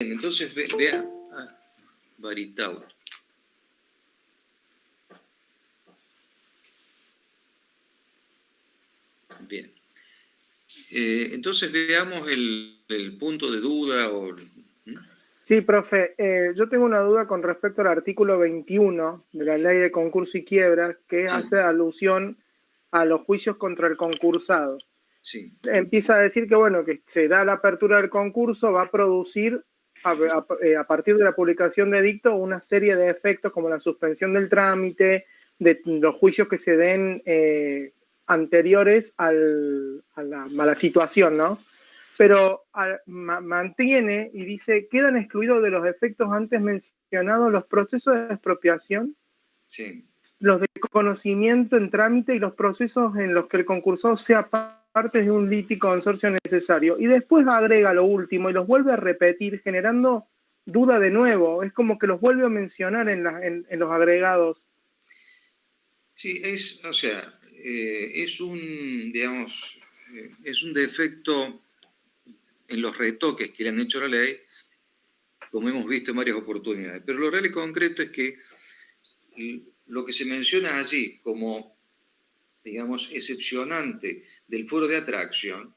Entonces vea Varitau. Bien. Entonces veamos el punto de duda. Sí, profe. Yo tengo una duda con respecto al artículo 21 de la Ley de Concurso y Quiebra, que hace alusión a los juicios contra el concursado. Sí. Empieza a decir que, bueno, que se da la apertura del concurso, va a producir, a partir de la publicación de edicto, una serie de efectos como la suspensión del trámite, de los juicios que se den anteriores a la situación, ¿no? Pero mantiene y dice, quedan excluidos de los efectos antes mencionados los procesos de expropiación, sí, los de conocimiento en trámite y los procesos en los que el concursado sea parte de un liticonsorcio necesario. Y después agrega lo último y los vuelve a repetir, generando duda de nuevo. Es como que los vuelve a mencionar en los agregados. Sí, es un, digamos, es un defecto en los retoques que le han hecho a la ley, como hemos visto en varias oportunidades. Pero lo real y concreto es que lo que se menciona allí como, digamos, excepcionante del foro de atracción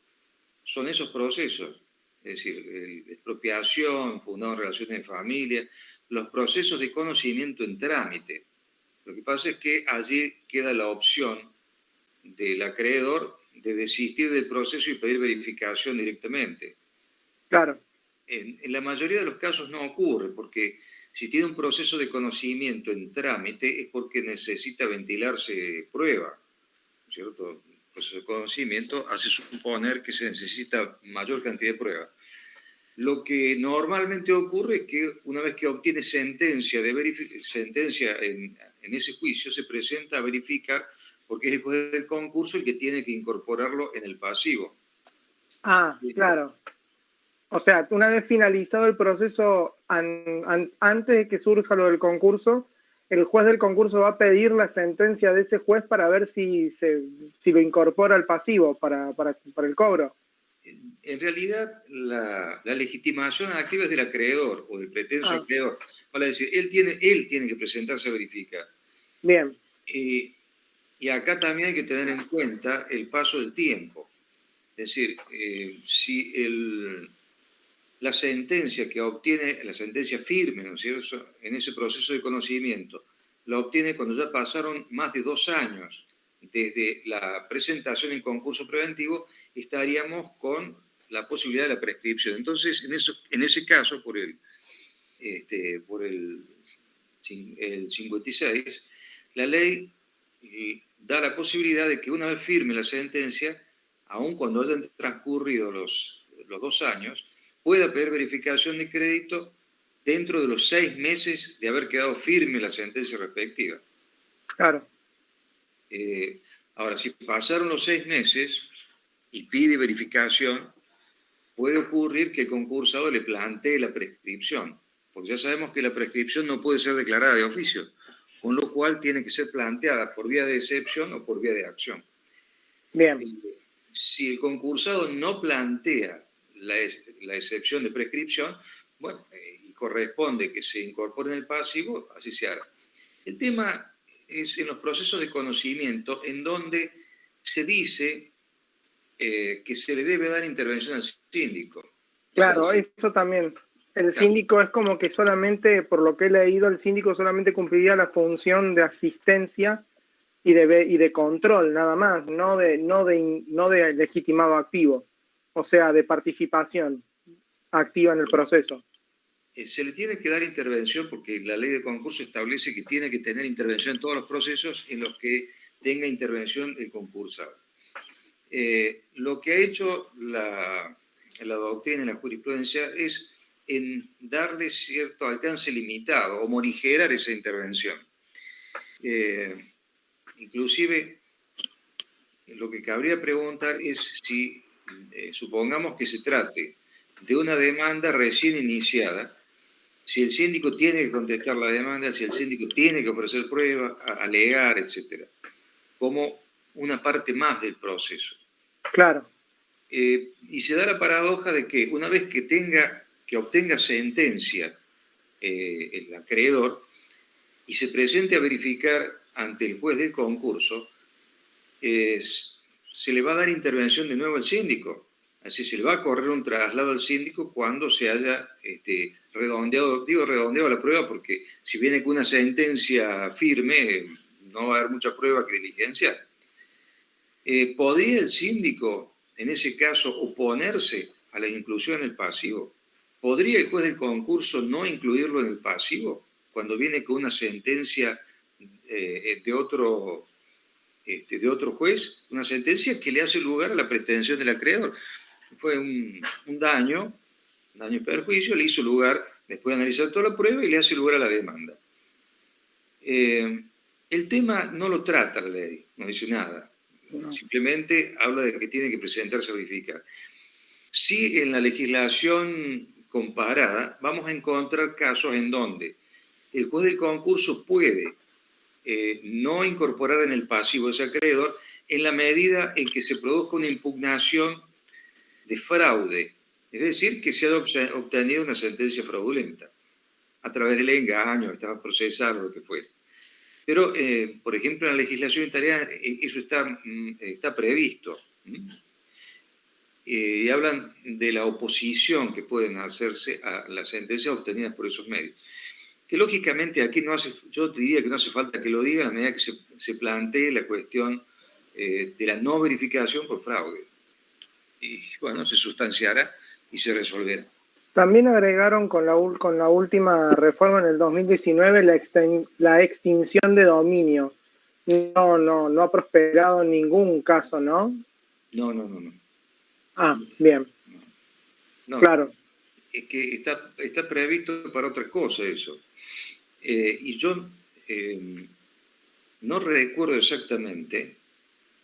son esos procesos, es decir, expropiación, fundado en relaciones de familia, los procesos de conocimiento en trámite. Lo que pasa es que allí queda la opción del acreedor de desistir del proceso y pedir verificación directamente. Claro. En la mayoría de los casos no ocurre, porque si tiene un proceso de conocimiento en trámite es porque necesita ventilarse prueba, ¿cierto? El proceso de conocimiento hace suponer que se necesita mayor cantidad de prueba. Lo que normalmente ocurre es que una vez que obtiene sentencia en ese juicio, se presenta a verificar, porque es el juez del concurso el que tiene que incorporarlo en el pasivo. Ah, claro. O sea, una vez finalizado el proceso, antes de que surja lo del concurso, el juez del concurso va a pedir la sentencia de ese juez para ver si lo incorpora al pasivo para el cobro. En realidad, la legitimación activa es del acreedor o del pretenso acreedor. Vale decir, él tiene que presentarse a verificar. Bien. Y acá también hay que tener en cuenta el paso del tiempo. Es decir, si la sentencia que obtiene, la sentencia firme, ¿no es cierto?, en ese proceso de conocimiento, la obtiene cuando ya pasaron más de 2 años desde la presentación en concurso preventivo, estaríamos con la posibilidad de la prescripción. Entonces, en ese caso, por el 56, la ley da la posibilidad de que una vez firme la sentencia, aun cuando hayan transcurrido los 2 años, pueda pedir verificación de crédito dentro de los 6 meses de haber quedado firme la sentencia respectiva. Claro. Ahora, si pasaron los 6 meses y pide verificación, puede ocurrir que el concursado le plantee la prescripción, porque ya sabemos que la prescripción no puede ser declarada de oficio, con lo cual tiene que ser planteada por vía de excepción o por vía de acción. Bien. Si el concursado no plantea la excepción de prescripción, bueno, corresponde que se incorpore en el pasivo, así se hará. El tema es en los procesos de conocimiento en donde se dice que se le debe dar intervención al síndico. Claro, o sea, eso también. El síndico es como que solamente, por lo que he leído, el síndico solamente cumpliría la función de asistencia y de control, nada más, no de legitimado activo, o sea, de participación activa en el proceso. Se le tiene que dar intervención porque la ley de concurso establece que tiene que tener intervención en todos los procesos en los que tenga intervención el concursado. Lo que ha hecho la doctrina y la jurisprudencia es en darle cierto alcance limitado o morigerar esa intervención. Inclusive, lo que cabría preguntar es si, supongamos que se trate de una demanda recién iniciada, si el síndico tiene que contestar la demanda, si el síndico tiene que ofrecer pruebas, alegar, etc., como una parte más del proceso. Claro. Y se da la paradoja de que una vez que que obtenga sentencia el acreedor y se presente a verificar ante el juez del concurso, se le va a dar intervención de nuevo al síndico. Así se le va a correr un traslado al síndico cuando se haya redondeado la prueba, porque si viene con una sentencia firme, no va a haber mucha prueba que diligenciar. ¿Podría el síndico, en ese caso, oponerse a la inclusión en el pasivo? ¿Podría el juez del concurso no incluirlo en el pasivo cuando viene con una sentencia de otro juez? Una sentencia que le hace lugar a la pretensión del acreedor. Fue un daño y perjuicio, le hizo lugar, después de analizar toda la prueba, y le hace lugar a la demanda. El tema no lo trata la ley, no dice nada. No. Simplemente habla de que tiene que presentarse a verificar. Sí, en la legislación comparada vamos a encontrar casos en donde el juez del concurso puede no incorporar en el pasivo de ese acreedor en la medida en que se produzca una impugnación de fraude, es decir, que se haya obtenido una sentencia fraudulenta a través del engaño, estaba procesado, lo que fuera. Pero, por ejemplo, en la legislación italiana eso está previsto. Y hablan de la oposición que pueden hacerse a las sentencias obtenidas por esos medios. Que lógicamente aquí yo diría que no hace falta que lo diga a la medida que se plantee la cuestión de la no verificación por fraude. Y bueno, se sustanciará y se resolverá. También agregaron con la última reforma en el 2019 la extinción de dominio. No ha prosperado en ningún caso, ¿no? No. Ah, bien. No, claro. Es que está previsto para otra cosa eso. Y yo no recuerdo exactamente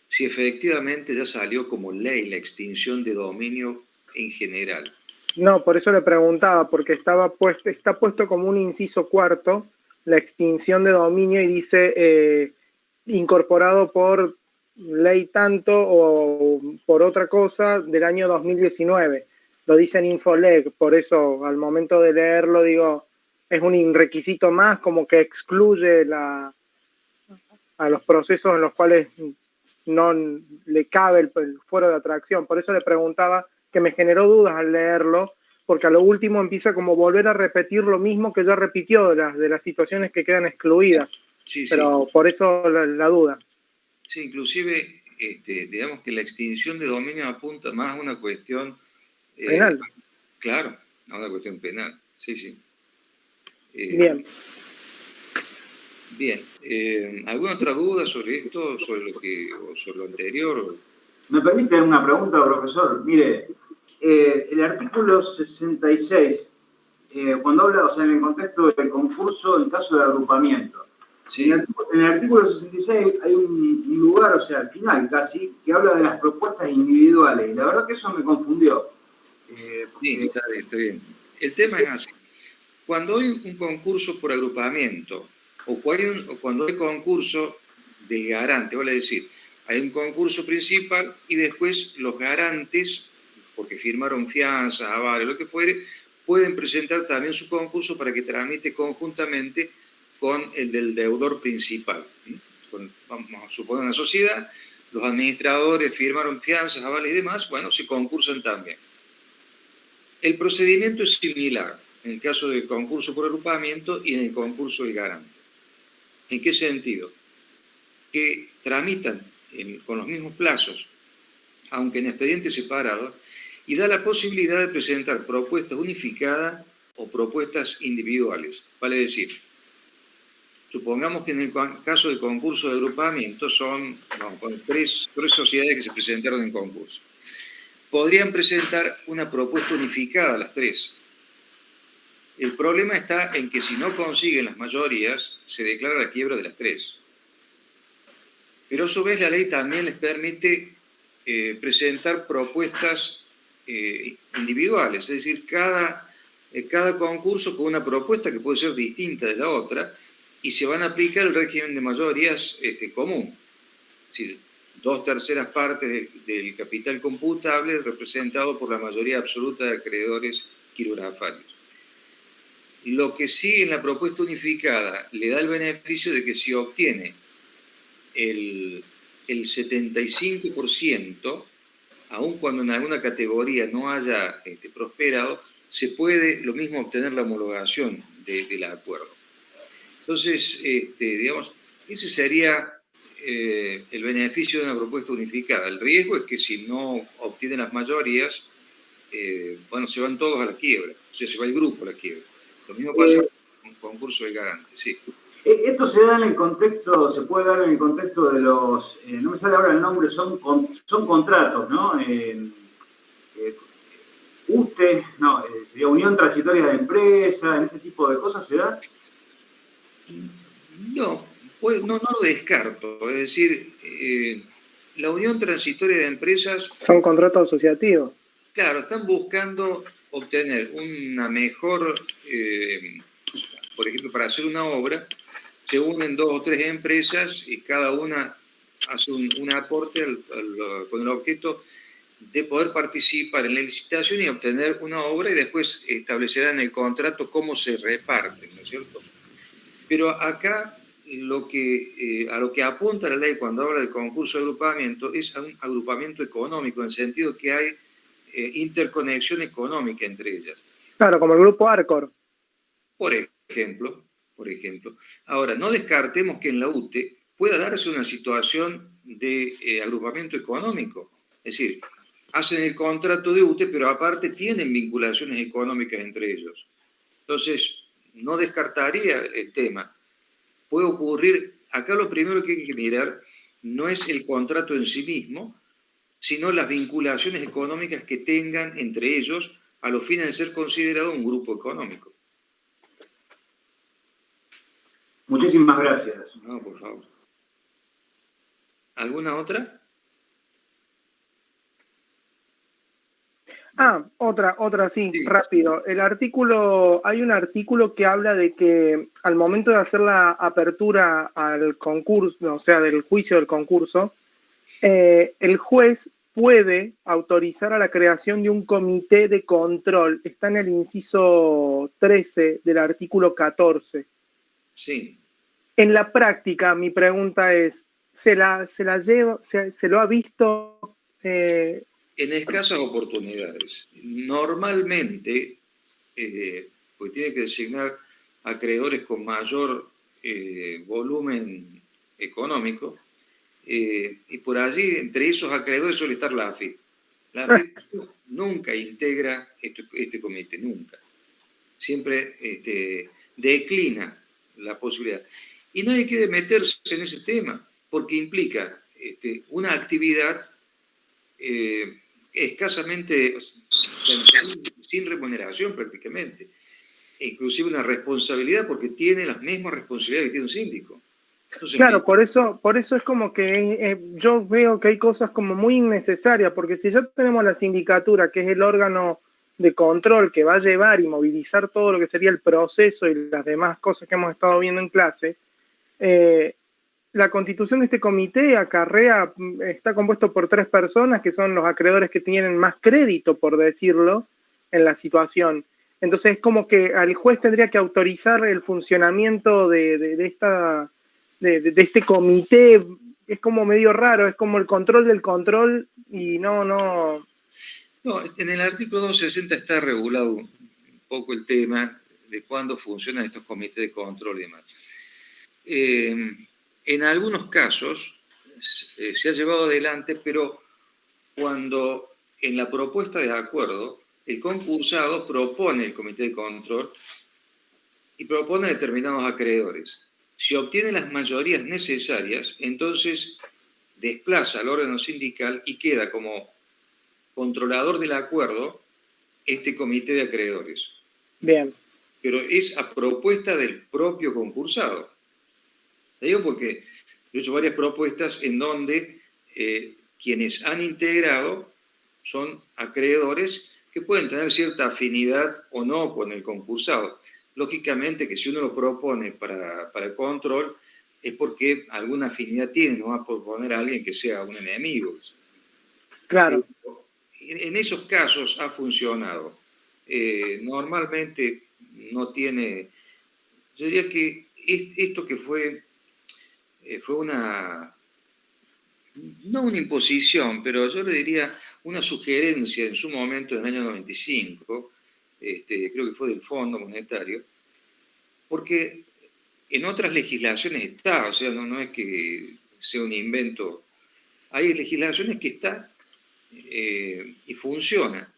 si efectivamente ya salió como ley la extinción de dominio en general. No, por eso le preguntaba, porque está puesto como un inciso cuarto, la extinción de dominio, y dice incorporado por ley tanto o por otra cosa del año 2019. Lo dice en Infoleg, por eso al momento de leerlo digo, es un requisito más, como que excluye a los procesos en los cuales no le cabe el fuero de atracción. Por eso le preguntaba, que me generó dudas al leerlo, porque a lo último empieza como volver a repetir lo mismo que ya repitió de las situaciones que quedan excluidas. Sí. Pero por eso la duda. Sí, inclusive, digamos que la extinción de dominio apunta más a una cuestión... penal. Claro, a una cuestión penal, sí. Bien. Bien. ¿Alguna otra duda sobre esto, sobre lo anterior? ¿Me permite una pregunta, profesor? Mire, el artículo 66, cuando habla, o sea, en el contexto del concurso, en caso de agrupamiento, sí. En el artículo 66 hay un lugar, o sea, al final casi, que habla de las propuestas individuales. Y la verdad que eso me confundió. Sí, está bien. El tema es así. Cuando hay un concurso por agrupamiento, o cuando hay concurso del garante, vale decir, hay un concurso principal y después los garantes, porque firmaron fianzas, avales, lo que fuere, pueden presentar también su concurso para que tramite conjuntamente con el del deudor principal. Vamos a suponer una sociedad, los administradores firmaron fianzas, avales y demás, bueno, se concursan también. El procedimiento es similar en el caso del concurso por agrupamiento y en el concurso del garante. ¿En qué sentido? Que tramitan con los mismos plazos, aunque en expedientes separados, y da la posibilidad de presentar propuestas unificadas o propuestas individuales. Vale decir, supongamos que en el caso del concurso de agrupamiento son tres sociedades que se presentaron en concurso. Podrían presentar una propuesta unificada a las tres. El problema está en que si no consiguen las mayorías, se declara la quiebra de las tres. Pero a su vez la ley también les permite presentar propuestas individuales, es decir, cada concurso con una propuesta que puede ser distinta de la otra, y se van a aplicar el régimen de mayorías común. Es decir, 2/3 partes del capital computable representado por la mayoría absoluta de acreedores quirografarios. Lo que sí en la propuesta unificada le da el beneficio de que si obtiene el 75%, aun cuando en alguna categoría no haya prosperado, se puede lo mismo obtener la homologación del acuerdo. Entonces, digamos, ese sería el beneficio de una propuesta unificada. El riesgo es que si no obtienen las mayorías, bueno, se van todos a la quiebra, o sea, se va el grupo a la quiebra. Lo mismo pasa con un concurso de garante, sí. Esto se da en el contexto, se puede dar en el contexto de los, no me sale ahora el nombre, son contratos, ¿no? UTE, no, sería Unión Transitoria de Empresa, en ese tipo de cosas, ¿se da? No, no lo descarto. Es decir, la Unión Transitoria de Empresas... Son contratos asociativos. Claro, están buscando obtener una mejor, por ejemplo, para hacer una obra, se unen 2 o 3 empresas y cada una hace un aporte con el objeto de poder participar en la licitación y obtener una obra y después establecerán en el contrato cómo se reparten, ¿no es cierto? Pero acá a lo que apunta la ley cuando habla de concurso de agrupamiento es a un agrupamiento económico, en el sentido que hay interconexión económica entre ellas. Claro, como el grupo Arcor. Por ejemplo. Ahora, no descartemos que en la UTE pueda darse una situación de agrupamiento económico. Es decir, hacen el contrato de UTE, pero aparte tienen vinculaciones económicas entre ellos. Entonces, no descartaría el tema. Puede ocurrir, acá lo primero que hay que mirar no es el contrato en sí mismo, sino las vinculaciones económicas que tengan entre ellos a los fines de ser considerado un grupo económico. Muchísimas gracias. No, por favor. ¿Alguna otra? Otra, sí, rápido. Hay un artículo que habla de que al momento de hacer la apertura al concurso, o sea, del juicio del concurso, el juez puede autorizar a la creación de un comité de control. Está en el inciso 13 del artículo 14. Sí. En la práctica, mi pregunta es, ¿se lo ha visto? En escasas oportunidades. Normalmente, pues tiene que designar acreedores con mayor volumen económico, y por allí, entre esos acreedores suele estar la AFIP. La AFIP nunca integra este comité, nunca. Siempre declina la posibilidad. Y nadie quiere meterse en ese tema, porque implica una actividad escasamente, sin remuneración prácticamente, e inclusive una responsabilidad, porque tiene las mismas responsabilidades que tiene un síndico. Entonces, claro, por eso es como que yo veo que hay cosas como muy innecesarias, porque si ya tenemos la sindicatura, que es el órgano de control que va a llevar y movilizar todo lo que sería el proceso y las demás cosas que hemos estado viendo en clases, la constitución de este comité está compuesto por 3 personas que son los acreedores que tienen más crédito, por decirlo, en la situación. Entonces es como que al juez tendría que autorizar el funcionamiento de este comité. Es como medio raro, es como el control del control y no. No, en el artículo 260 está regulado un poco el tema de cuándo funcionan estos comités de control y demás. En algunos casos se ha llevado adelante, pero cuando en la propuesta de acuerdo el concursado propone el comité de control y propone determinados acreedores. Si obtiene las mayorías necesarias, entonces desplaza al órgano sindical y queda como controlador del acuerdo este comité de acreedores. Bien. Pero es a propuesta del propio concursado. Te digo porque yo he hecho varias propuestas en donde quienes han integrado son acreedores que pueden tener cierta afinidad o no con el concursado. Lógicamente que si uno lo propone para el control es porque alguna afinidad tiene, no va a proponer a alguien que sea un enemigo. Claro. En esos casos ha funcionado. normalmente no tiene... Yo diría que esto que fue una... no una imposición, pero yo le diría una sugerencia en su momento, en el año 95, creo que fue del Fondo Monetario, porque en otras legislaciones está, o sea, no es que sea un invento, hay legislaciones que está y funciona,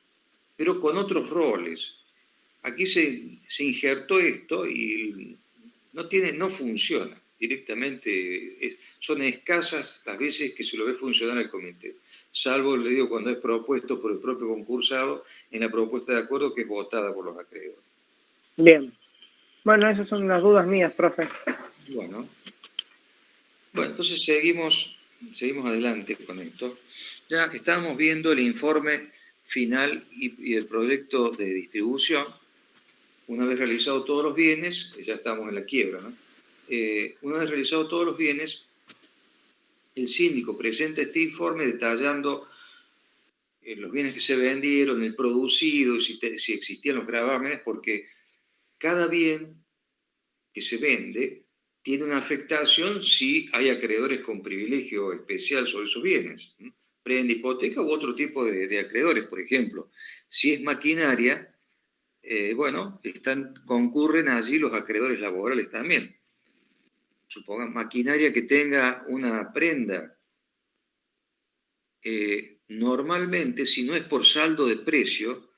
pero con otros roles. Aquí se injertó esto y no funciona directamente. Son escasas las veces que se lo ve funcionar al comité, salvo, le digo, cuando es propuesto por el propio concursado en la propuesta de acuerdo que es votada por los acreedores. Bien. Bueno, esas son las dudas mías, profe. Bueno, entonces seguimos adelante con esto. Ya estamos viendo el informe final y el proyecto de distribución. Una vez realizados todos los bienes, ya estamos en la quiebra, ¿no? Una vez realizados todos los bienes, el síndico presenta este informe detallando los bienes que se vendieron, el producido, si existían los gravámenes, porque cada bien que se vende tiene una afectación si hay acreedores con privilegio especial sobre esos bienes, ¿no? Prenda, hipoteca u otro tipo de acreedores, por ejemplo. Si es maquinaria, concurren allí los acreedores laborales también. Supongan maquinaria que tenga una prenda. Normalmente, si no es por saldo de precio,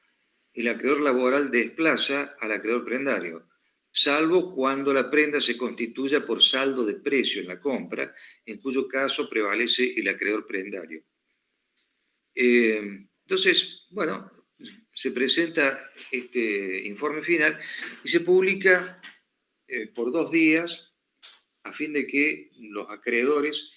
el acreedor laboral desplaza al acreedor prendario, salvo cuando la prenda se constituya por saldo de precio en la compra, en cuyo caso prevalece el acreedor prendario. Entonces, se presenta este informe final y se publica por 2 días a fin de que los acreedores,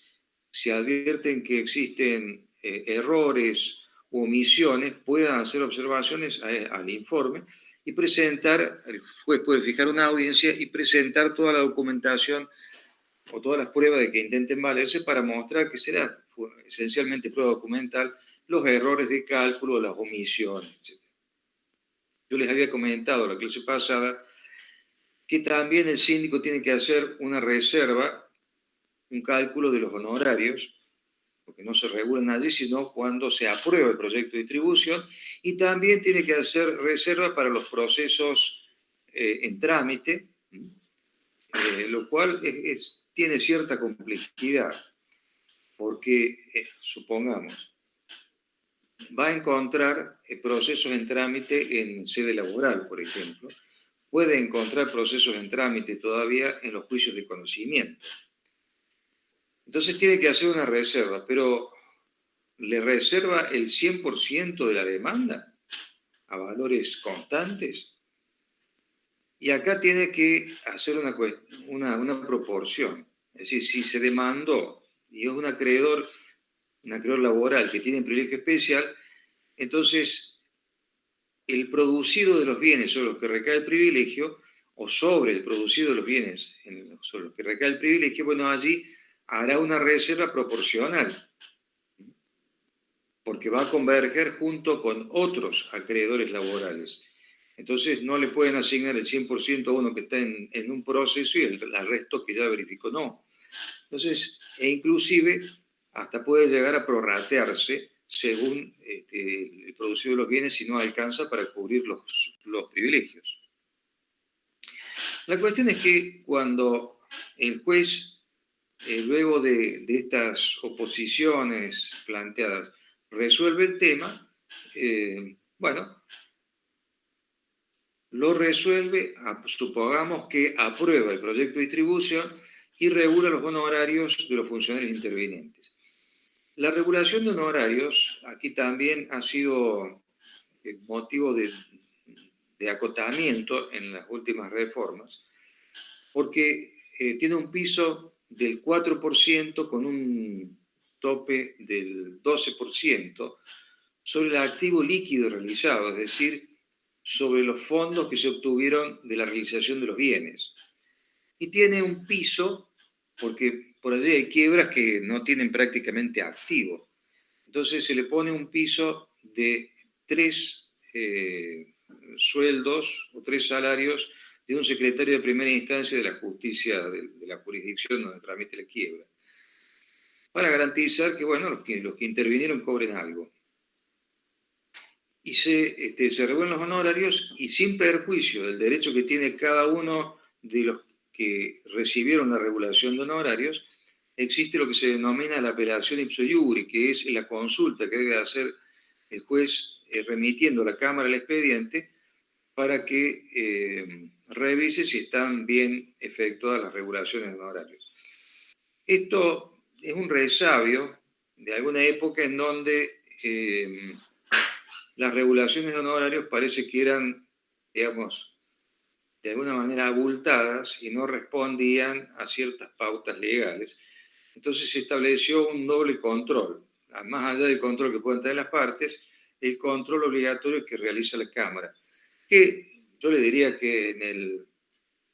si advierten que existen errores u omisiones, puedan hacer observaciones al informe y presentar, el juez puede fijar una audiencia y presentar toda la documentación o todas las pruebas de que intenten valerse para mostrar que será esencialmente prueba documental los errores de cálculo, las omisiones, etc. Yo les había comentado la clase pasada que también el síndico tiene que hacer una reserva, un cálculo de los honorarios, porque no se regulan allí, sino cuando se aprueba el proyecto de distribución, y también tiene que hacer reserva para los procesos en trámite, lo cual tiene cierta complejidad, porque, supongamos, va a encontrar procesos en trámite en sede laboral, por ejemplo, puede encontrar procesos en trámite todavía en los juicios de conocimiento. Entonces tiene que hacer una reserva, pero ¿le reserva el 100% de la demanda a valores constantes? Y acá tiene que hacer una proporción. Es decir, si se demandó y es un acreedor laboral que tiene privilegio especial, entonces el producido de los bienes sobre los que recae el privilegio, o sobre el producido de los bienes sobre los que recae el privilegio, allí hará una reserva proporcional, porque va a converger junto con otros acreedores laborales. Entonces no le pueden asignar el 100% a uno que está en un proceso y el resto que ya verificó no. Entonces, inclusive hasta puede llegar a prorratearse según el producido de los bienes si no alcanza para cubrir los privilegios. La cuestión es que cuando el juez, luego de estas oposiciones planteadas, resuelve el tema, lo resuelve, supongamos que aprueba el proyecto de distribución y regula los honorarios de los funcionarios intervinientes. La regulación de honorarios aquí también ha sido motivo de acotamiento en las últimas reformas, porque tiene un piso del 4% con un tope del 12% sobre el activo líquido realizado, es decir, sobre los fondos que se obtuvieron de la realización de los bienes. Y tiene un piso, porque por allí hay quiebras que no tienen prácticamente activo. Entonces se le pone un piso de 3 sueldos o 3 salarios de un secretario de primera instancia de la justicia de la jurisdicción donde tramite la quiebra, para garantizar que, bueno, los que intervinieron cobren algo. Y se revuelven los honorarios y sin perjuicio del derecho que tiene cada uno de los que recibieron la regulación de honorarios, existe lo que se denomina la apelación ipso iure, que es la consulta que debe hacer el juez remitiendo a la Cámara el expediente para que revise si están bien efectuadas las regulaciones de honorarios. Esto es un resabio de alguna época en donde las regulaciones de honorarios parece que eran, digamos, de alguna manera abultadas y no respondían a ciertas pautas legales. Entonces se estableció un doble control, más allá del control que pueden tener las partes, el control obligatorio que realiza la Cámara, que yo le diría que en el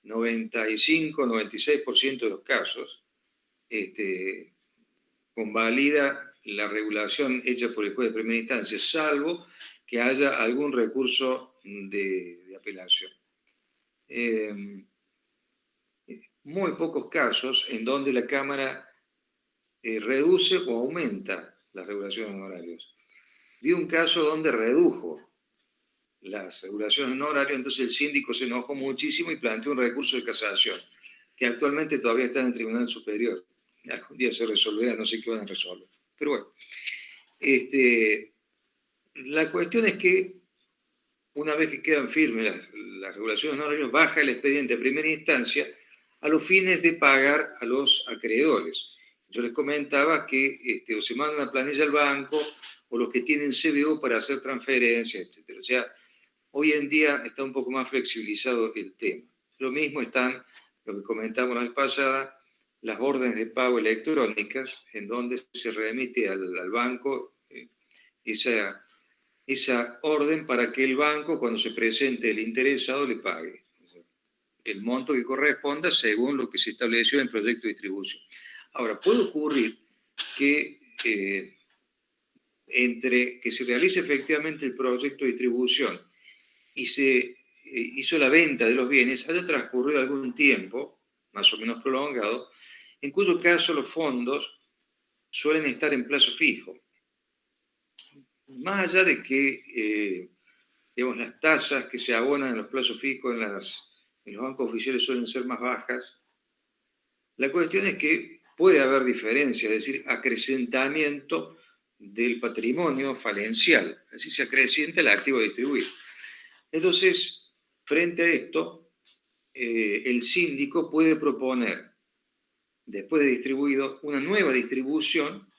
95-96% de los casos convalida la regulación hecha por el juez de primera instancia, salvo que haya algún recurso de apelación. Muy pocos casos en donde la Cámara reduce o aumenta las regulaciones de honorarios. Vi un caso donde redujo las regulaciones de honorarios, entonces el síndico se enojó muchísimo y planteó un recurso de casación, que actualmente todavía está en el Tribunal Superior. Algún día se resolverá, no sé qué van a resolver. Pero bueno, la cuestión es que una vez que quedan firmes las regulaciones de honorarios, baja el expediente a primera instancia a los fines de pagar a los acreedores. Yo les comentaba que o se manda una planilla al banco, o los que tienen CBO para hacer transferencias, etc. O sea, hoy en día está un poco más flexibilizado el tema. Lo mismo están, lo que comentamos la vez pasada, las órdenes de pago electrónicas, en donde se remite al banco esa orden para que el banco, cuando se presente el interesado, le pague el monto que corresponda según lo que se estableció en el proyecto de distribución. Ahora, puede ocurrir que entre que se realice efectivamente el proyecto de distribución y se hizo la venta de los bienes, haya transcurrido algún tiempo, más o menos prolongado, en cuyo caso los fondos suelen estar en plazo fijo. Más allá de que digamos, las tasas que se abonan en los plazos fijos en los bancos oficiales suelen ser más bajas, la cuestión es que puede haber diferencias, es decir, acrecentamiento del patrimonio falencial, es decir, se acrecienta el activo a distribuir. Entonces, frente a esto, el síndico puede proponer, después de distribuido, una nueva distribución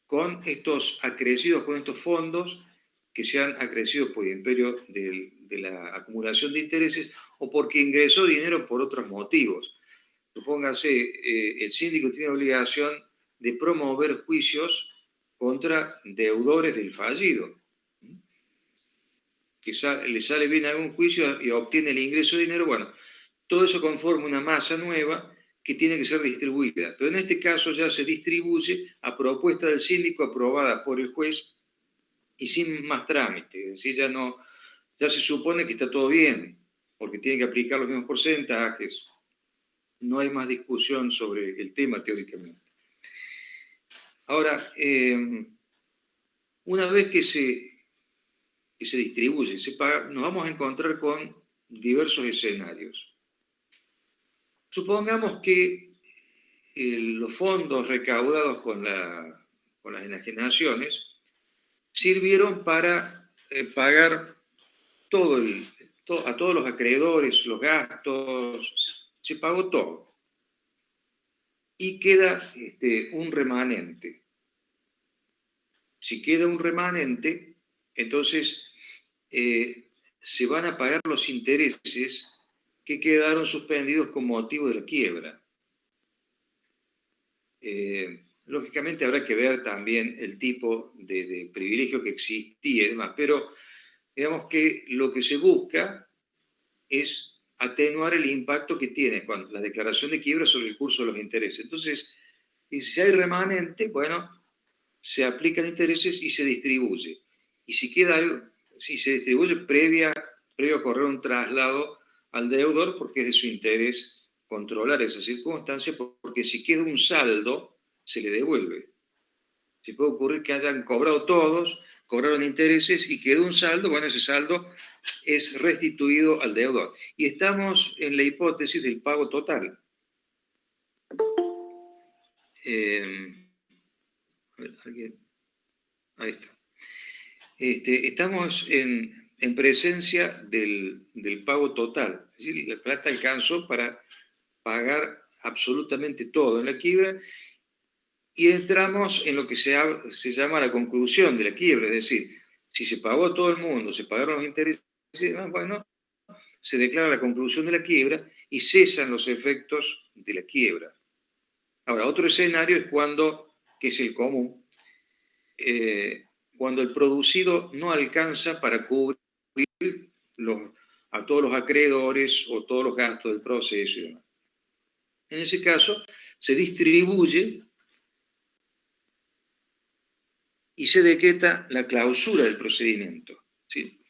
con estos acrecidos, con estos fondos que se han acrecido por el imperio de la acumulación de intereses o porque ingresó dinero por otros motivos. Supóngase, el síndico tiene obligación de promover juicios contra deudores del fallido. Que le sale bien algún juicio y obtiene el ingreso de dinero, bueno, todo eso conforma una masa nueva que tiene que ser distribuida. Pero en este caso ya se distribuye a propuesta del síndico aprobada por el juez y sin más trámite. Es decir, ya se supone que está todo bien, porque tiene que aplicar los mismos porcentajes. No hay más discusión sobre el tema teóricamente. Ahora, una vez que se distribuye, se paga, nos vamos a encontrar con diversos escenarios. Supongamos que los fondos recaudados con las enajenaciones sirvieron para pagar a todos los acreedores, los gastos, se pagó todo. Y queda un remanente. Si queda un remanente, entonces se van a pagar los intereses que quedaron suspendidos con motivo de la quiebra. Lógicamente habrá que ver también el tipo de privilegio que existía y demás, pero digamos que lo que se busca es atenuar el impacto que tiene la declaración de quiebra sobre el curso de los intereses. Entonces, si hay remanente, bueno, se aplican intereses y se distribuye. Y si queda si se distribuye previo a correr un traslado al deudor, porque es de su interés controlar esa circunstancia, porque si queda un saldo, se le devuelve. Si puede ocurrir que hayan cobrado todos, cobraron intereses y quedó un saldo, bueno, ese saldo es restituido al deudor. Y estamos en la hipótesis del pago total. A ver, ahí está. Estamos en presencia del pago total. Es decir, la plata alcanzó para pagar absolutamente todo en la quiebra y entramos en lo que se llama la conclusión de la quiebra. Es decir, si se pagó a todo el mundo, se pagaron los intereses, bueno, se declara la conclusión de la quiebra y cesan los efectos de la quiebra. Ahora, otro escenario es que es el común, cuando el producido no alcanza para cubrir a todos los acreedores o todos los gastos del proceso y demás. En ese caso, se distribuye y se decreta la clausura del procedimiento. ¿Sí?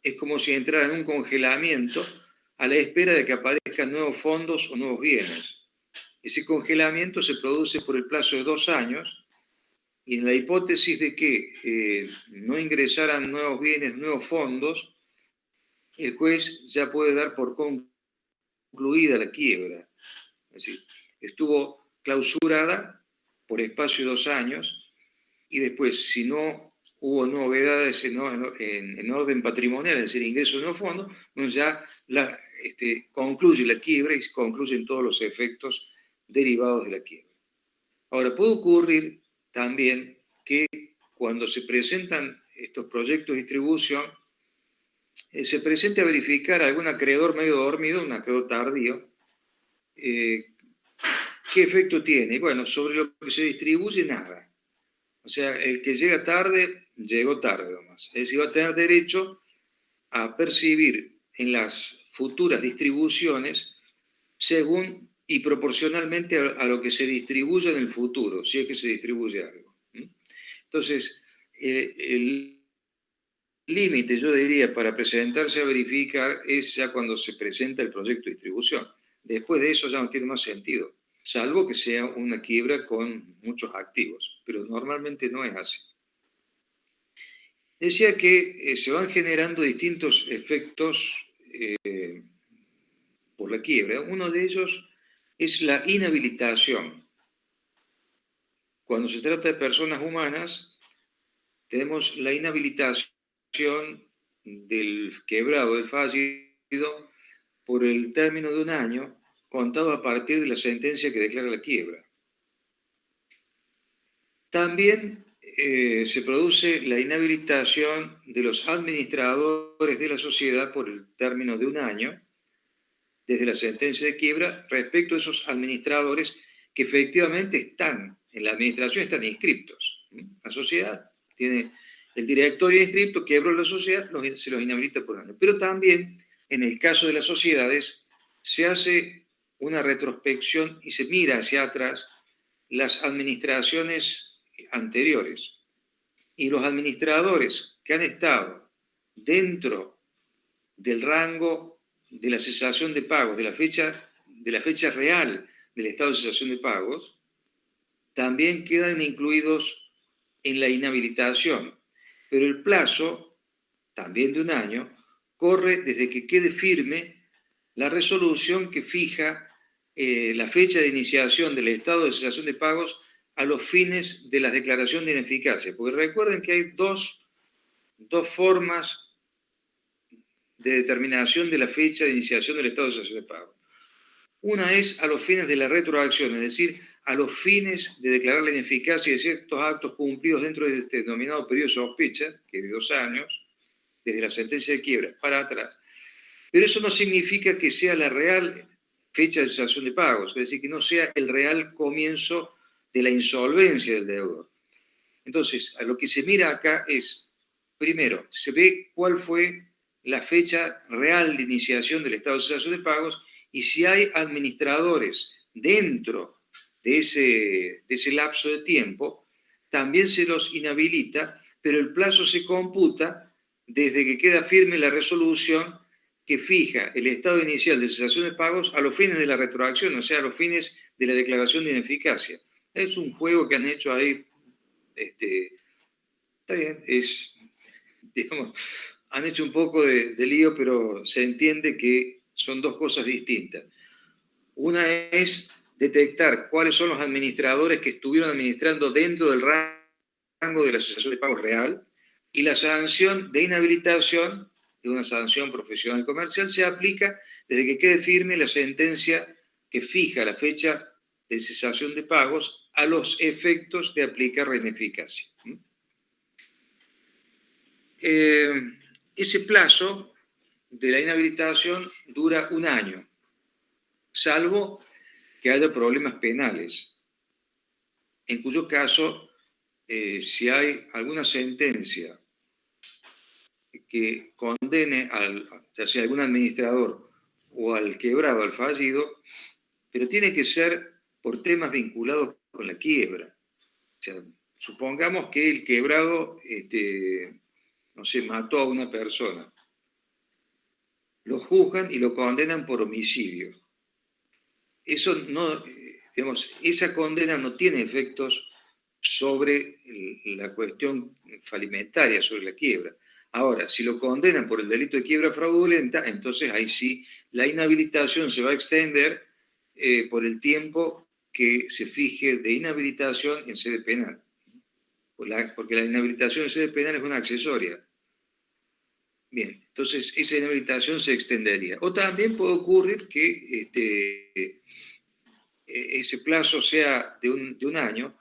Es como si entrara en un congelamiento a la espera de que aparezcan nuevos fondos o nuevos bienes. Ese congelamiento se produce por el plazo de 2 años y en la hipótesis de que no ingresaran nuevos bienes, nuevos fondos, el juez ya puede dar por concluida la quiebra. Es decir, estuvo clausurada por espacio de 2 años y después, si no hubo novedades en orden patrimonial, es decir, ingresos de nuevos fondos, bueno, ya concluye la quiebra y concluyen todos los efectos derivados de la quiebra. Ahora, puede ocurrir también que cuando se presentan estos proyectos de distribución, se presente a verificar algún acreedor medio dormido, un acreedor tardío, ¿qué efecto tiene? Bueno, sobre lo que se distribuye, nada. O sea, el que llega tarde, llegó tarde nomás. Es decir, va a tener derecho a percibir en las futuras distribuciones según y proporcionalmente a lo que se distribuya en el futuro, si es que se distribuye algo. Entonces, el límite, yo diría, para presentarse a verificar es ya cuando se presenta el proyecto de distribución. Después de eso ya no tiene más sentido, salvo que sea una quiebra con muchos activos, pero normalmente no es así. Decía que se van generando distintos efectos por la quiebra. Uno de ellos es la inhabilitación. Cuando se trata de personas humanas, tenemos la inhabilitación del quebrado, del fallido, por el término de 1 año, contado a partir de la sentencia que declara la quiebra. También se produce la inhabilitación de los administradores de la sociedad por el término de 1 año, desde la sentencia de quiebra, respecto a esos administradores que efectivamente están en la administración, están inscriptos. La sociedad tiene el directorio inscripto, quebró la sociedad, se los inhabilita por 1 año. Pero también, en el caso de las sociedades, se hace una retrospección y se mira hacia atrás las administraciones anteriores. Y los administradores que han estado dentro del rango de la cesación de pagos, de la fecha real del estado de cesación de pagos, también quedan incluidos en la inhabilitación. Pero el plazo, también de 1 año, corre desde que quede firme la resolución que fija la fecha de iniciación del estado de cesación de pagos a los fines de la declaración de ineficacia. Porque recuerden que hay dos formas de determinación de la fecha de iniciación del estado de cesación de pagos. Una es a los fines de la retroacción, es decir, a los fines de declarar la ineficacia de ciertos actos cumplidos dentro de este denominado periodo de sospecha, que es de 2 años, desde la sentencia de quiebra para atrás. Pero eso no significa que sea la real fecha de cesación de pagos, es decir, que no sea el real comienzo de la insolvencia del deudor. Entonces, a lo que se mira acá es, primero, se ve cuál fue la fecha real de iniciación del estado de cesación de pagos y si hay administradores dentro de ese lapso de tiempo, también se los inhabilita, pero el plazo se computa desde que queda firme la resolución que fija el estado inicial de cesación de pagos a los fines de la retroacción, o sea, a los fines de la declaración de ineficacia. Es un juego que han hecho ahí, está bien, digamos, han hecho un poco de lío, pero se entiende que son dos cosas distintas. Una es detectar cuáles son los administradores que estuvieron administrando dentro del rango de la cesación de pagos real, y la sanción de inhabilitación, de una sanción profesional comercial, se aplica desde que quede firme la sentencia que fija la fecha de cesación de pagos a los efectos de aplicar la ineficacia. Ese plazo de la inhabilitación dura 1 año, salvo que haya problemas penales, en cuyo caso, si hay alguna sentencia que condene ya sea algún administrador o al quebrado, al fallido, pero tiene que ser por temas vinculados con la quiebra. O sea, supongamos que el quebrado, no sé, mató a una persona. Lo juzgan y lo condenan por homicidio. Eso no, digamos, esa condena no tiene efectos sobre la cuestión falimentaria, sobre la quiebra. Ahora, si lo condenan por el delito de quiebra fraudulenta, entonces ahí sí la inhabilitación se va a extender por el tiempo que se fije de inhabilitación en sede penal. Porque la inhabilitación en sede penal es una accesoria. Bien, entonces esa inhabilitación se extendería. O también puede ocurrir que ese plazo sea de un año,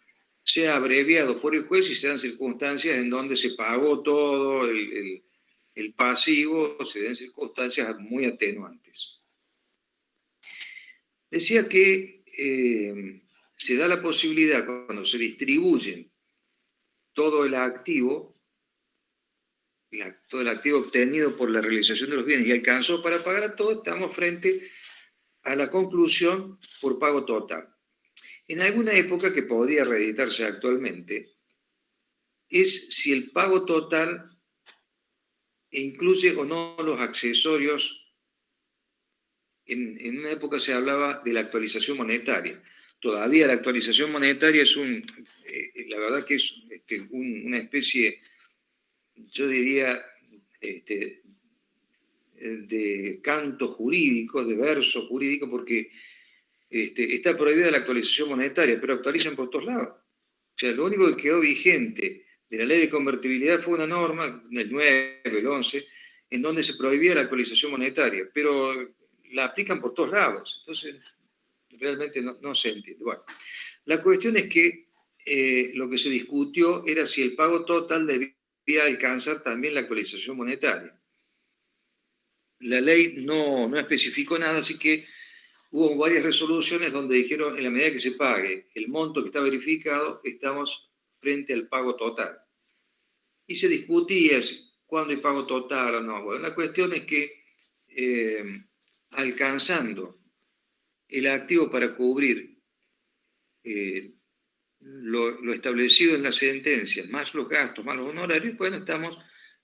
sea abreviado por el juez y se dan circunstancias en donde se pagó todo el pasivo, se den circunstancias muy atenuantes. Decía que se da la posibilidad, cuando se distribuyen todo el activo, todo el activo obtenido por la realización de los bienes y alcanzó para pagar a todo, estamos frente a la conclusión por pago total. En alguna época que podría reeditarse actualmente, es si el pago total incluye o no los accesorios. En una época se hablaba de la actualización monetaria. Todavía la actualización monetaria es la verdad que es una especie, yo diría, de canto jurídico, de verso jurídico, porque está prohibida la actualización monetaria, pero actualizan por todos lados. O sea, lo único que quedó vigente de la ley de convertibilidad fue una norma, el 9, el 11, en donde se prohibía la actualización monetaria, pero la aplican por todos lados. Entonces, realmente no se entiende. Bueno, la cuestión es que lo que se discutió era si el pago total debía alcanzar también la actualización monetaria. La ley no especificó nada, así que hubo varias resoluciones donde dijeron, en la medida que se pague el monto que está verificado, estamos frente al pago total. Y se discutía cuándo hay pago total o no. Bueno, la cuestión es que alcanzando el activo para cubrir lo establecido en la sentencia, más los gastos, más los honorarios, bueno, estamos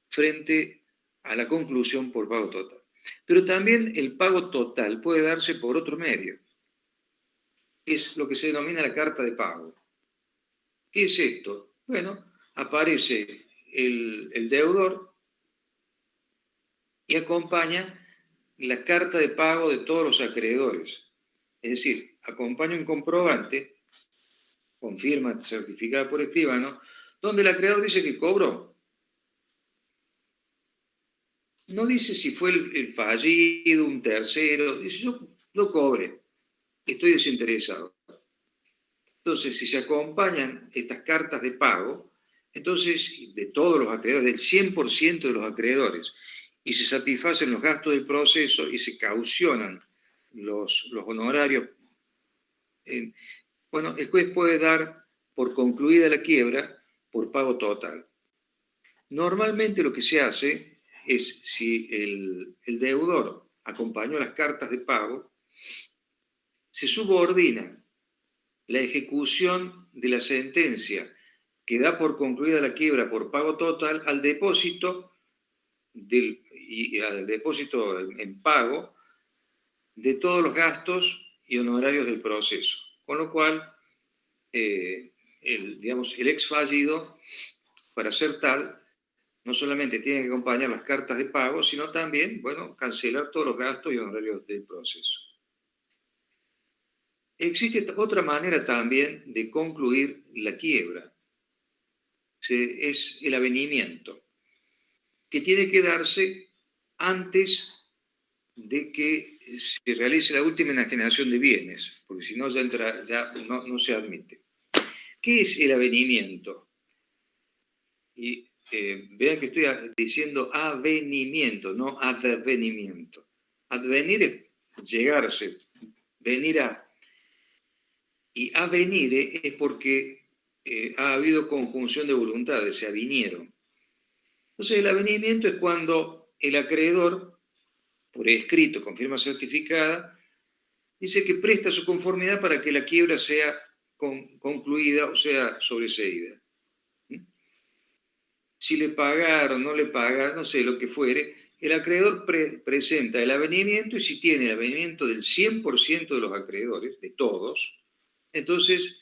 frente a la conclusión por pago total. Pero también el pago total puede darse por otro medio. Es lo que se denomina la carta de pago. ¿Qué es esto? Bueno, aparece el deudor y acompaña la carta de pago de todos los acreedores. Es decir, acompaña un comprobante con firma certificada por escribano, donde el acreedor dice que cobró. No dice si fue el fallido, un tercero, dice yo lo cobré, estoy desinteresado. Entonces, si se acompañan estas cartas de pago, entonces de todos los acreedores, del 100% de los acreedores, y se satisfacen los gastos del proceso y se caucionan los honorarios, bueno, el juez puede dar por concluida la quiebra por pago total. Normalmente lo que se hace es, si el deudor acompañó las cartas de pago, se subordina la ejecución de la sentencia que da por concluida la quiebra por pago total al depósito al depósito en pago de todos los gastos y honorarios del proceso. Con lo cual, el ex fallido, para ser tal, no solamente tiene que acompañar las cartas de pago, sino también, bueno, cancelar todos los gastos y honorarios del proceso. Existe otra manera también de concluir la quiebra. Es el avenimiento, que tiene que darse antes de que se realice la última enajenación de bienes, porque si no ya no se admite. ¿Qué es el avenimiento? Y vean que estoy diciendo avenimiento, no advenimiento. Advenir es llegarse, venir a. Y avenire es porque ha habido conjunción de voluntades, se avinieron. Entonces, el avenimiento es cuando el acreedor, por escrito, con firma certificada, dice que presta su conformidad para que la quiebra sea concluida o sea sobreseída. Si le pagaron, no le pagaron, no sé, lo que fuere, el acreedor presenta el avenimiento, y si tiene el avenimiento del 100% de los acreedores, de todos, entonces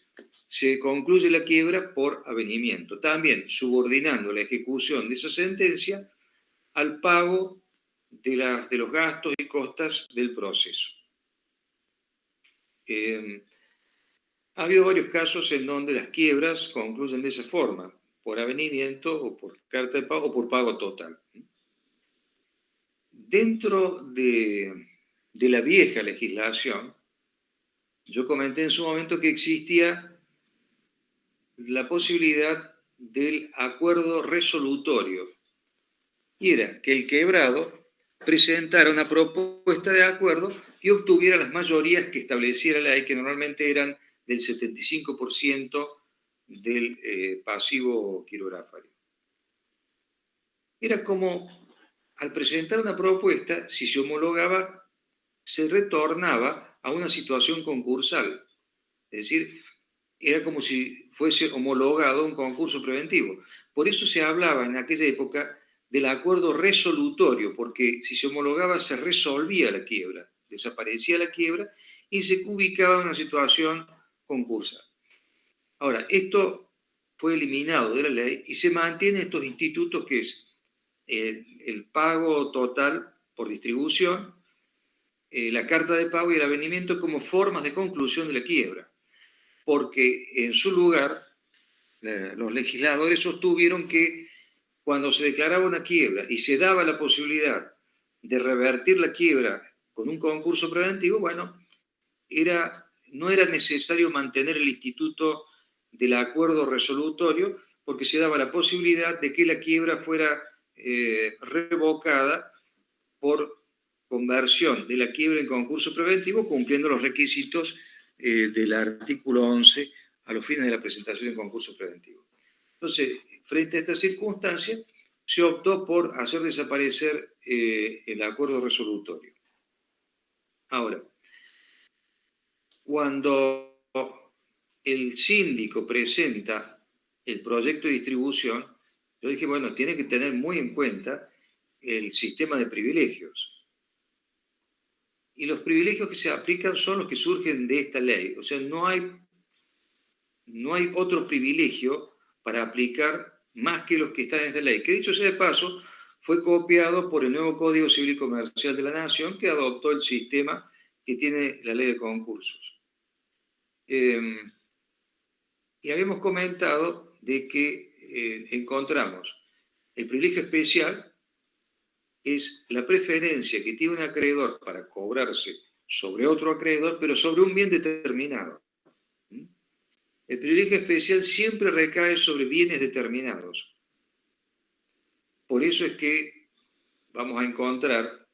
se concluye la quiebra por avenimiento, también subordinando la ejecución de esa sentencia al pago de los gastos y costas del proceso. Ha habido varios casos en donde las quiebras concluyen de esa forma, por avenimiento o por carta de pago o por pago total. Dentro de la vieja legislación, yo comenté en su momento que existía la posibilidad del acuerdo resolutorio, y era que el quebrado presentara una propuesta de acuerdo y obtuviera las mayorías que estableciera la ley, que normalmente eran del 75% del pasivo quiroráfario. Era como, al presentar una propuesta, si se homologaba, se retornaba a una situación concursal. Es decir, era como si fuese homologado un concurso preventivo. Por eso se hablaba en aquella época del acuerdo resolutorio, porque si se homologaba se resolvía la quiebra, desaparecía la quiebra y se ubicaba en una situación concursal. Ahora, esto fue eliminado de la ley y se mantienen estos institutos, que es el pago total por distribución, la carta de pago y el avenimiento como formas de conclusión de la quiebra, porque en su lugar los legisladores sostuvieron que cuando se declaraba una quiebra y se daba la posibilidad de revertir la quiebra con un concurso preventivo, bueno, no era necesario mantener el instituto del acuerdo resolutorio, porque se daba la posibilidad de que la quiebra fuera revocada por conversión de la quiebra en concurso preventivo, cumpliendo los requisitos del artículo 11 a los fines de la presentación en concurso preventivo. Entonces, frente a esta circunstancia, se optó por hacer desaparecer el acuerdo resolutorio. Ahora, cuando el síndico presenta el proyecto de distribución, yo dije, bueno, tiene que tener muy en cuenta el sistema de privilegios. Y los privilegios que se aplican son los que surgen de esta ley. O sea, no hay otro privilegio para aplicar más que los que están en esta ley, que dicho sea de paso, fue copiado por el nuevo Código Civil y Comercial de la Nación, que adoptó el sistema que tiene la ley de concursos. Y habíamos comentado de que encontramos el privilegio especial, es la preferencia que tiene un acreedor para cobrarse sobre otro acreedor, pero sobre un bien determinado. El privilegio especial siempre recae sobre bienes determinados. Por eso es que vamos a encontrar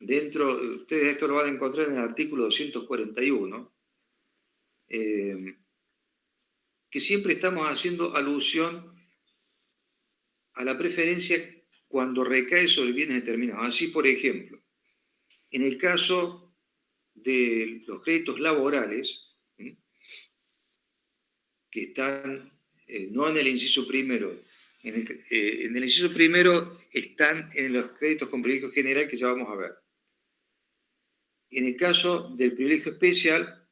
ustedes esto lo van a encontrar en el artículo 241, que siempre estamos haciendo alusión a la preferencia cuando recae sobre bienes determinados. Así, por ejemplo, en el caso de los créditos laborales, que están no en el inciso primero. En el inciso primero están en los créditos con privilegio general que ya vamos a ver. En el caso del privilegio especial,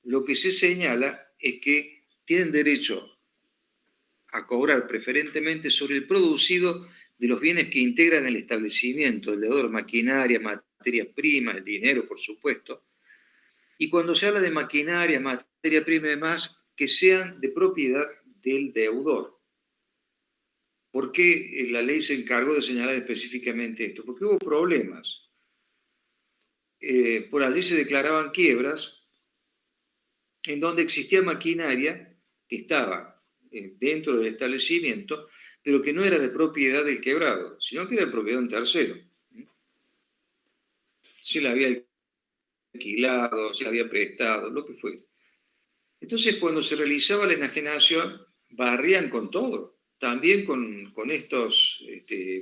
lo que se señala es que tienen derecho a cobrar preferentemente sobre el producido de los bienes que integran el establecimiento, el deudor, maquinaria, materia prima, el dinero, por supuesto. Y cuando se habla de maquinaria, materia prima y demás, que sean de propiedad del deudor. ¿Por qué la ley se encargó de señalar específicamente esto? Porque hubo problemas. Por allí se declaraban quiebras en donde existía maquinaria que estaba dentro del establecimiento, pero que no era de propiedad del quebrado, sino que era de propiedad de un tercero. Se la había alquilado, se la había prestado, lo que fuera. Entonces, cuando se realizaba la enajenación, barrían con todo, también con estos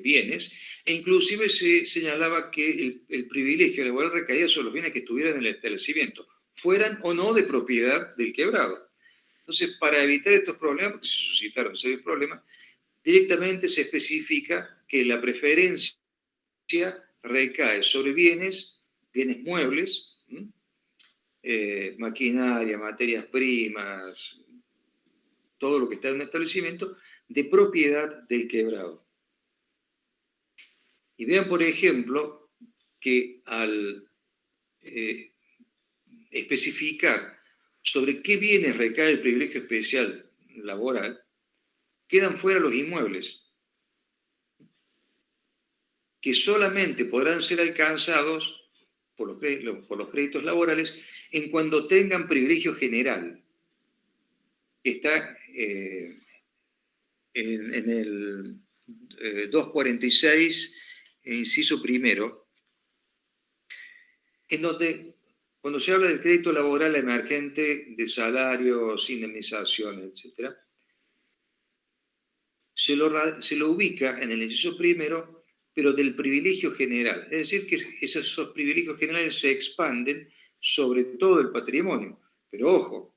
bienes, e inclusive se señalaba que el privilegio laboral recaía sobre los bienes que estuvieran en el establecimiento, fueran o no de propiedad del quebrado. Entonces, para evitar estos problemas, porque se suscitaron serios problemas, directamente se especifica que la preferencia recae sobre bienes muebles, maquinaria, materias primas, todo lo que está en un establecimiento, de propiedad del quebrado. Y vean, por ejemplo, que al especificar sobre qué bienes recae el privilegio especial laboral, quedan fuera los inmuebles, que solamente podrán ser alcanzados por los créditos laborales en cuando tengan privilegio general. Está en el 246, inciso primero, en donde cuando se habla del crédito laboral emergente de salarios, indemnizaciones, etc., se lo ubica en el inciso primero, pero del privilegio general. Es decir, que esos privilegios generales se expanden sobre todo el patrimonio. Pero ojo,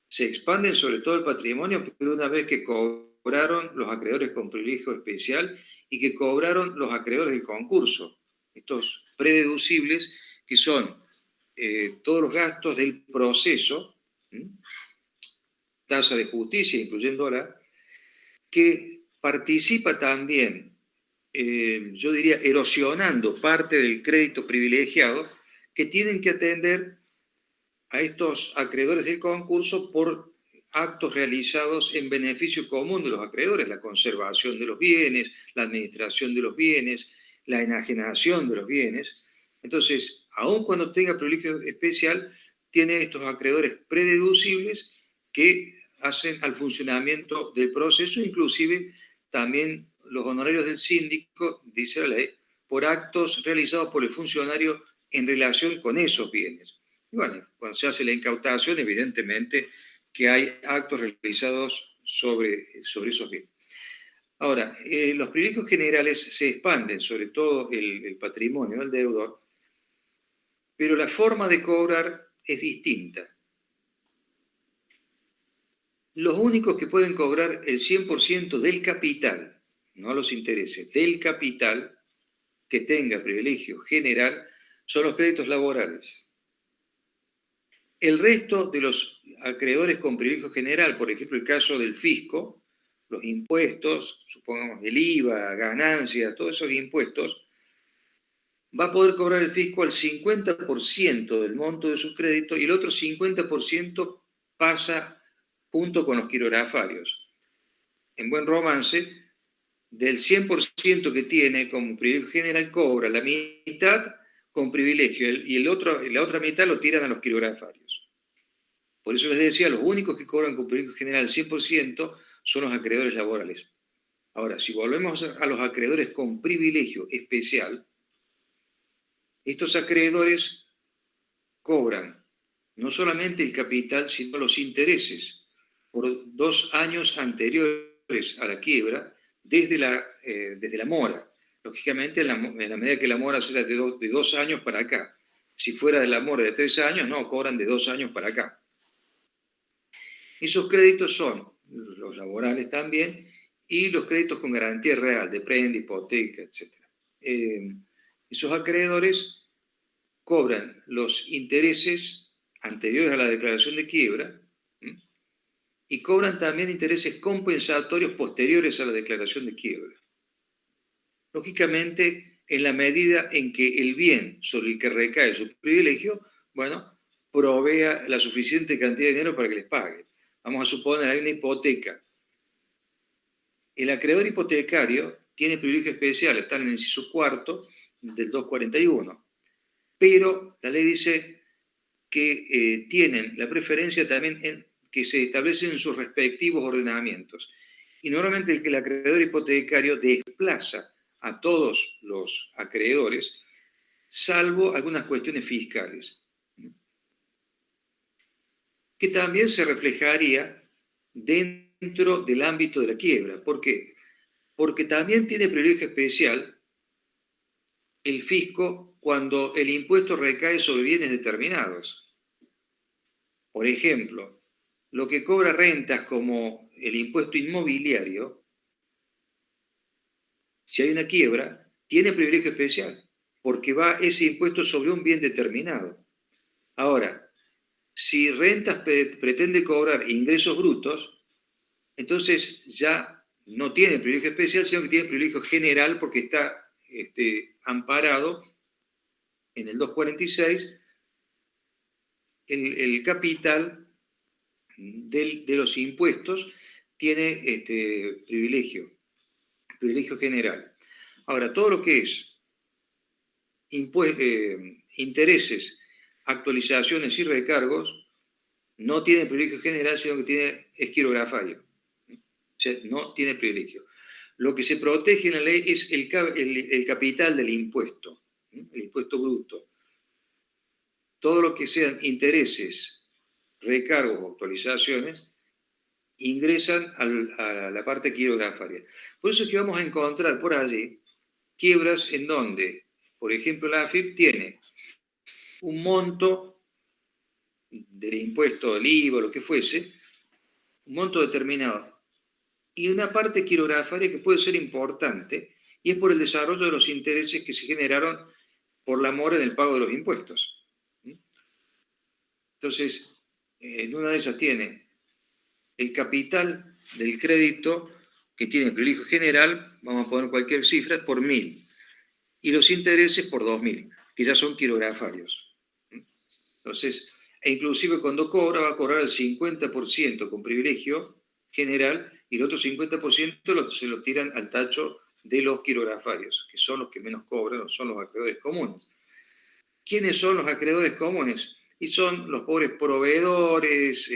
se expanden sobre todo el patrimonio, pero una vez que cobraron los acreedores con privilegio especial y que cobraron los acreedores del concurso. Estos prededucibles que son todos los gastos del proceso, tasa de justicia, incluyéndola, que participa también, yo diría, erosionando parte del crédito privilegiado, que tienen que atender a estos acreedores del concurso por actos realizados en beneficio común de los acreedores, la conservación de los bienes, la administración de los bienes, la enajenación de los bienes. Entonces, aun cuando tenga privilegio especial, tiene estos acreedores prededucibles que hacen al funcionamiento del proceso, inclusive también los honorarios del síndico, dice la ley, por actos realizados por el funcionario en relación con esos bienes. Y bueno, cuando se hace la incautación, evidentemente que hay actos realizados sobre esos bienes. Ahora, los privilegios generales se expanden, sobre todo el patrimonio del deudor, pero la forma de cobrar es distinta. Los únicos que pueden cobrar el 100% del capital, no los intereses, del capital que tenga privilegio general, son los créditos laborales. El resto de los acreedores con privilegio general, por ejemplo, el caso del fisco, los impuestos, supongamos el IVA, ganancia, todos esos impuestos, va a poder cobrar el fisco al 50% del monto de su crédito y el otro 50% pasa junto con los quirografarios. En buen romance, del 100% que tiene como privilegio general cobra la mitad con privilegio y la otra mitad lo tiran a los quirografarios. Por eso les decía, los únicos que cobran con privilegio general el 100% son los acreedores laborales. Ahora, si volvemos a los acreedores con privilegio especial, estos acreedores cobran no solamente el capital, sino los intereses por 2 años anteriores a la quiebra, desde la mora. Lógicamente, en la medida que la mora será de 2 años para acá. Si fuera de la mora de 3 años, no, cobran de 2 años para acá. Esos créditos son los laborales también, y los créditos con garantía real, de prenda, hipoteca, etc. Esos acreedores cobran los intereses anteriores a la declaración de quiebra, y cobran también intereses compensatorios posteriores a la declaración de quiebra. Lógicamente, en la medida en que el bien sobre el que recae su privilegio, bueno, provea la suficiente cantidad de dinero para que les pague. Vamos a suponer que hay una hipoteca. El acreedor hipotecario tiene privilegio especial, está en el inciso cuarto del 241, pero la ley dice que tienen la preferencia también que se establecen en sus respectivos ordenamientos. Y normalmente el acreedor hipotecario desplaza a todos los acreedores, salvo algunas cuestiones fiscales, que también se reflejaría dentro del ámbito de la quiebra. ¿Por qué? Porque también tiene privilegio especial el fisco cuando el impuesto recae sobre bienes determinados. Por ejemplo, lo que cobra rentas como el impuesto inmobiliario, si hay una quiebra, tiene privilegio especial, porque va ese impuesto sobre un bien determinado. Ahora, si rentas pretende cobrar ingresos brutos, entonces ya no tiene privilegio especial, sino que tiene privilegio general porque está amparado en el 246 el capital de los impuestos tiene privilegio general. Ahora, todo lo que es intereses, actualizaciones y recargos no tiene privilegio general, sino que es quirografario. O sea, no tiene privilegio. Lo que se protege en la ley es el capital del impuesto, el impuesto bruto. Todo lo que sean intereses, recargos o actualizaciones ingresan a la parte quirografaria. Por eso es que vamos a encontrar por allí quiebras en donde, por ejemplo, la AFIP tiene un monto del impuesto del IVA, lo que fuese, un monto determinado, y una parte quirografaria que puede ser importante, y es por el desarrollo de los intereses que se generaron por la mora en el pago de los impuestos. Entonces, en una de esas tiene el capital del crédito, que tiene privilegio general, vamos a poner cualquier cifra, por 1.000, y los intereses por 2.000, que ya son quirografarios. Entonces, e inclusive cuando cobra, va a cobrar el 50% con privilegio general, y el otro 50% se lo tiran al tacho de los quirografarios, que son los que menos cobran, son los acreedores comunes. ¿Quiénes son los acreedores comunes? Y son los pobres proveedores,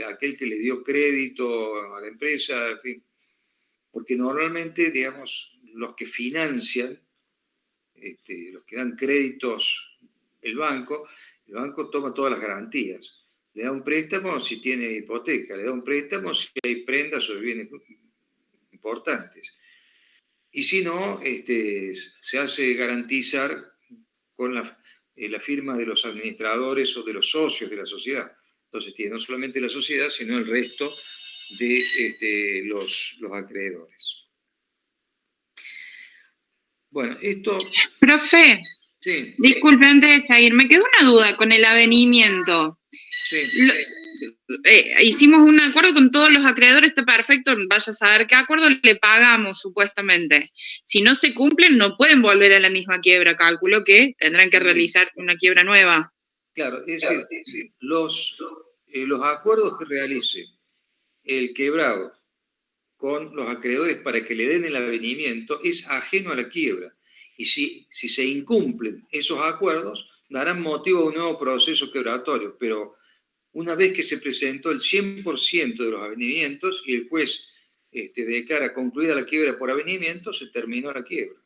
aquel que les dio crédito a la empresa, en fin. Porque normalmente, digamos, los que financian, los que dan créditos, el banco toma todas las garantías. Le da un préstamo si tiene hipoteca, le da un préstamo si hay prendas o bienes importantes. Y si no, se hace garantizar con la firma de los administradores o de los socios de la sociedad. Entonces tiene no solamente la sociedad, sino el resto de los acreedores. Bueno, esto... Profe, sí. Disculpe, antes de seguir, me quedó una duda con el avenimiento. Sí. Hicimos un acuerdo con todos los acreedores, está perfecto, vaya a saber qué acuerdo le pagamos supuestamente. Si no se cumplen, no pueden volver a la misma quiebra, calculo que tendrán que realizar una quiebra nueva. Claro, es decir, los acuerdos que realice el quebrado con los acreedores para que le den el avenimiento es ajeno a la quiebra. Y si se incumplen esos acuerdos, darán motivo a un nuevo proceso quebratorio, pero una vez que se presentó el 100% de los avenimientos y el juez declara concluida la quiebra por avenimiento, se terminó la quiebra.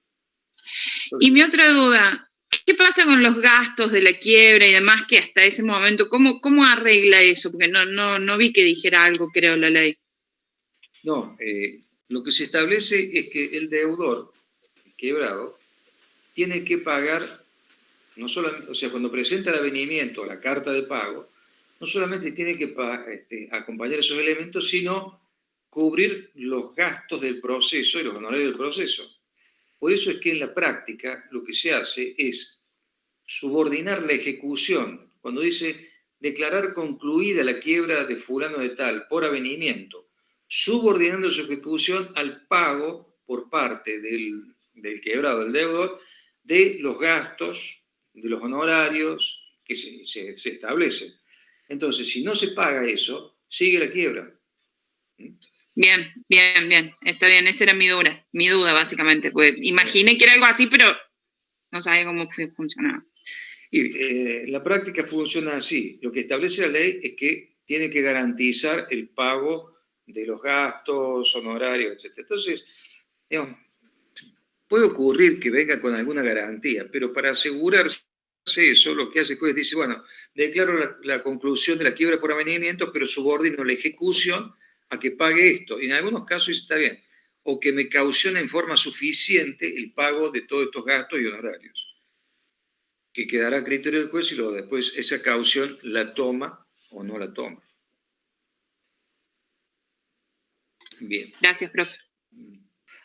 Entonces, y mi otra duda, ¿qué pasa con los gastos de la quiebra y demás que hasta ese momento, cómo arregla eso? Porque no vi que dijera algo, creo, la ley. No, lo que se establece es que el deudor, el quebrado, tiene que pagar, no solamente, o sea, cuando presenta el avenimiento, la carta de pago, no solamente tiene que acompañar esos elementos, sino cubrir los gastos del proceso y los honorarios del proceso. Por eso es que en la práctica lo que se hace es subordinar la ejecución. Cuando dice declarar concluida la quiebra de fulano de tal por avenimiento, subordinando su ejecución al pago por parte del quebrado, del deudor, de los gastos, de los honorarios que se establecen. Entonces, si no se paga eso, sigue la quiebra. Bien, bien, bien. Está bien, esa era mi duda básicamente. Pues imaginé que era algo así, pero no sabía cómo funcionaba. Y la práctica funciona así. Lo que establece la ley es que tiene que garantizar el pago de los gastos, honorarios, etc. Entonces, digamos, puede ocurrir que venga con alguna garantía, pero para asegurarse eso, lo que hace el juez dice, bueno, declaro la conclusión de la quiebra por avenimiento, pero subordino la ejecución a que pague esto. Y en algunos casos está bien. O que me caucione en forma suficiente el pago de todos estos gastos y honorarios. Que quedará a criterio del juez y luego después esa caución la toma o no la toma. Bien. Gracias, profe.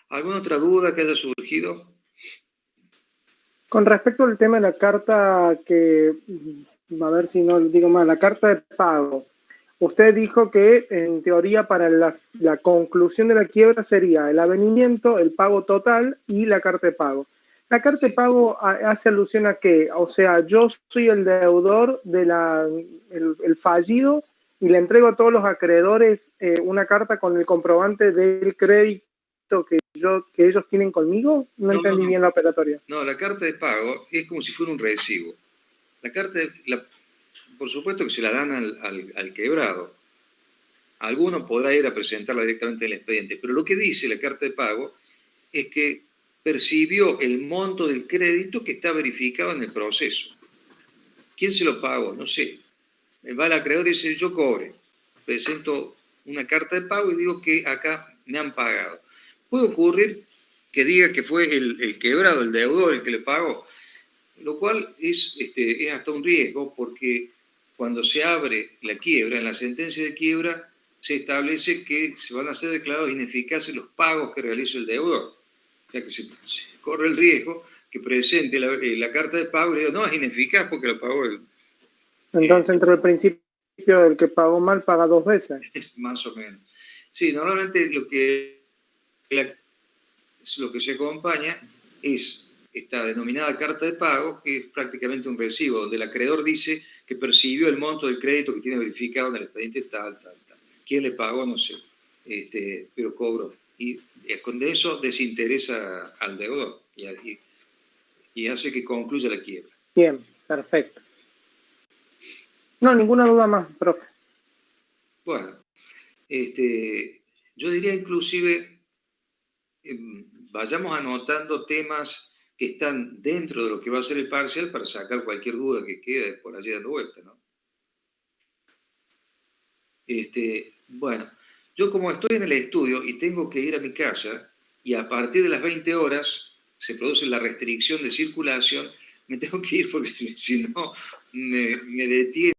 ¿Alguna otra duda que haya surgido? Con respecto al tema de la carta que, a ver si no digo mal, la carta de pago. Usted dijo que en teoría para la conclusión de la quiebra sería el avenimiento, el pago total y la carta de pago. La carta de pago hace alusión a que, o sea, yo soy el deudor el fallido y le entrego a todos los acreedores una carta con el comprobante del crédito que ellos tienen conmigo. No entendí bien la operatoria. No, la carta de pago es como si fuera un recibo. Por supuesto que se la dan al quebrado. Alguno podrá ir a presentarla directamente en el expediente, pero lo que dice la carta de pago es que percibió el monto del crédito que está verificado en el proceso. ¿Quién se lo pagó? No sé. Va al acreedor y dice, yo cobre. Presento una carta de pago y digo que acá me han pagado. Puede ocurrir que diga que fue el quebrado, el deudor, el que le pagó, lo cual es hasta un riesgo porque cuando se abre la quiebra, en la sentencia de quiebra se establece que se van a ser declarados ineficaces los pagos que realiza el deudor. O sea que se corre el riesgo que presente la carta de pago y diga, no, es ineficaz porque lo pagó él. Entonces, entre el principio del que pagó mal paga dos veces. Es más o menos. Sí, normalmente lo que se acompaña es esta denominada carta de pago, que es prácticamente un recibo, donde el acreedor dice que percibió el monto del crédito que tiene verificado en el expediente tal. ¿Quién le pagó? No sé, pero cobró. Y con eso desinteresa al deudor y hace que concluya la quiebra. Bien, perfecto. No, ninguna duda más, profe. Bueno, yo diría inclusive, vayamos anotando temas que están dentro de lo que va a ser el parcial para sacar cualquier duda que quede por allí dando vuelta, ¿no? Bueno, yo como estoy en el estudio y tengo que ir a mi casa y a partir de las 20 horas se produce la restricción de circulación, me tengo que ir porque si no me detiene.